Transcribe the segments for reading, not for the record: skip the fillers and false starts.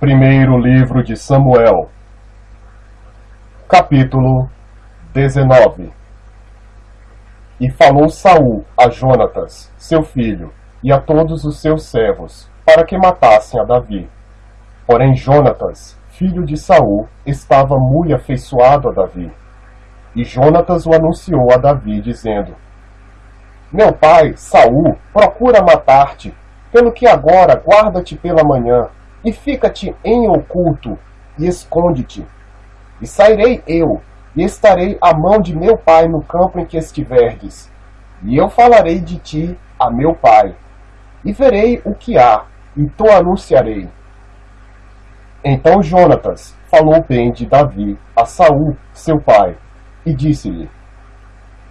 Primeiro livro de Samuel, capítulo 19. E falou Saul a Jonatas, seu filho, e a todos os seus servos, para que matassem a Davi. Porém Jonatas, filho de Saul, estava muito afeiçoado a Davi. E Jonatas o anunciou a Davi, dizendo: Meu pai, Saul, procura matar-te, pelo que agora guarda-te pela manhã, e fica-te em oculto, e esconde-te. E sairei eu, e estarei à mão de meu pai no campo em que estiverdes. E eu falarei de ti a meu pai, e verei o que há, e te anunciarei. Então Jonatas falou bem de Davi a Saul, seu pai, e disse-lhe: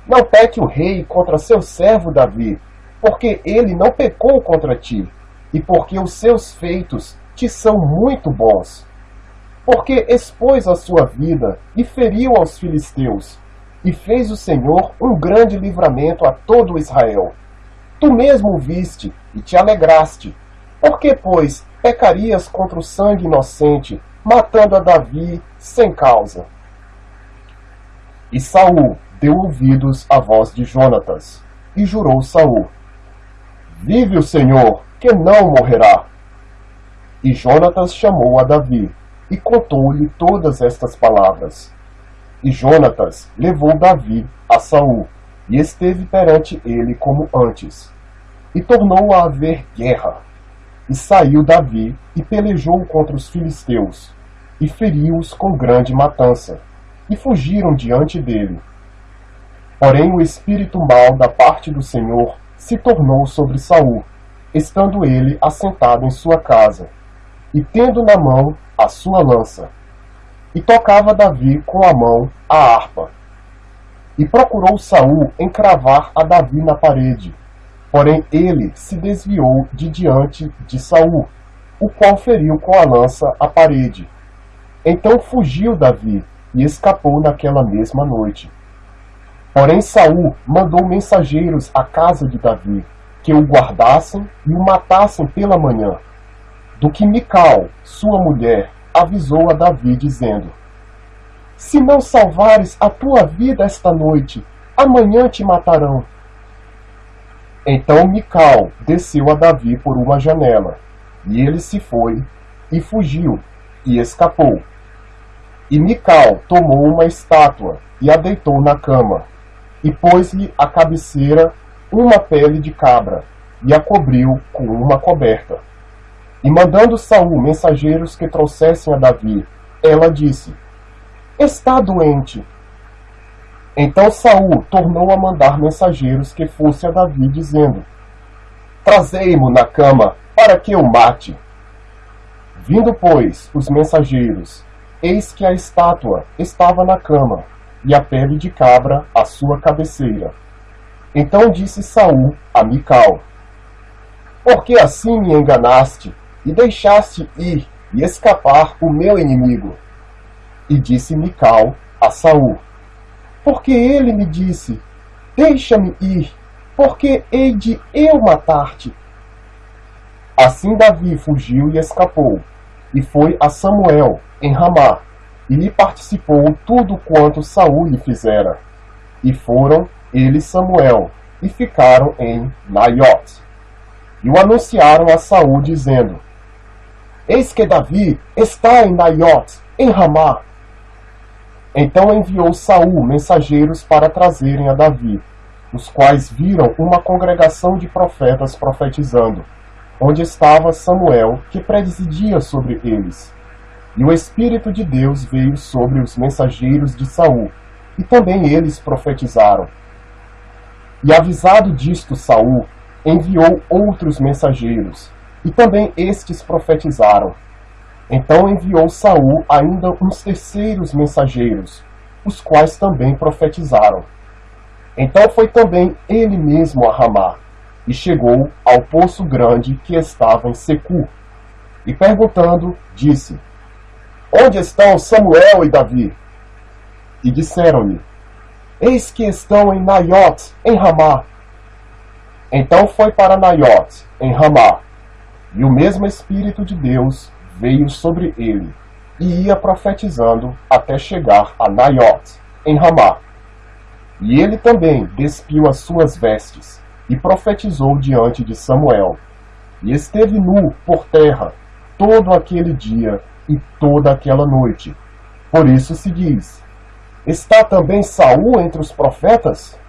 Não peque o rei contra seu servo Davi, porque ele não pecou contra ti, e porque os seus feitos te são muito bons. Porque expôs a sua vida e feriu aos filisteus, e fez o Senhor um grande livramento a todo Israel. Tu mesmo o viste e te alegraste. Por que, pois, pecarias contra o sangue inocente, matando a Davi sem causa? E Saul deu ouvidos à voz de Jonatas, e jurou Saul: Vive o Senhor, que não morrerá. E Jonatas chamou a Davi, e contou-lhe todas estas palavras. E Jonatas levou Davi a Saul, e esteve perante ele como antes. E tornou a haver guerra. E saiu Davi, e pelejou contra os filisteus, e feriu-os com grande matança, e fugiram diante dele. Porém o espírito mau da parte do Senhor se tornou sobre Saul, estando ele assentado em sua casa, e tendo na mão a sua lança. E tocava Davi com a mão a harpa. E procurou Saul encravar a Davi na parede, porém ele se desviou de diante de Saul, o qual feriu com a lança a parede. Então fugiu Davi, e escapou naquela mesma noite. Porém Saul mandou mensageiros à casa de Davi, que o guardassem e o matassem pela manhã. Do que Mical, sua mulher, avisou a Davi, dizendo: Se não salvares a tua vida esta noite, amanhã te matarão. Então Mical desceu a Davi por uma janela, e ele se foi, e fugiu, e escapou. E Mical tomou uma estátua, e a deitou na cama, e pôs-lhe à cabeceira uma pele de cabra, e a cobriu com uma coberta. E mandando Saul mensageiros que trouxessem a Davi, ela disse: Está doente. Então Saul tornou a mandar mensageiros que fossem a Davi, dizendo: Trazei-mo na cama, para que o mate. Vindo, pois, os mensageiros, eis que a estátua estava na cama, e a pele de cabra à sua cabeceira. Então disse Saul a Mical: Por que assim me enganaste, e deixaste ir e escapar o meu inimigo? E disse Mical a Saul: Porque ele me disse: Deixa-me ir, porque hei de eu matar-te. Assim Davi fugiu e escapou, e foi a Samuel em Ramá, e lhe participou tudo quanto Saul lhe fizera. E foram ele e Samuel, e ficaram em Naiote. E o anunciaram a Saul, dizendo: Eis que Davi está em Naiote, em Ramá. Então enviou Saul mensageiros para trazerem a Davi, os quais viram uma congregação de profetas profetizando, onde estava Samuel, que presidia sobre eles. E o Espírito de Deus veio sobre os mensageiros de Saul, e também eles profetizaram. E avisado disto Saul, enviou outros mensageiros, e também estes profetizaram. Então enviou Saul ainda uns terceiros mensageiros, os quais também profetizaram. Então foi também ele mesmo a Ramá, e chegou ao poço grande que estava em Secu. E perguntando, disse: Onde estão Samuel e Davi? E disseram-lhe: Eis que estão em Naiote, em Ramá. Então foi para Naiote, em Ramá, e o mesmo Espírito de Deus veio sobre ele, e ia profetizando até chegar a Naiot, em Ramá. E ele também despiu as suas vestes, e profetizou diante de Samuel, e esteve nu por terra todo aquele dia e toda aquela noite. Por isso se diz: está também Saul entre os profetas?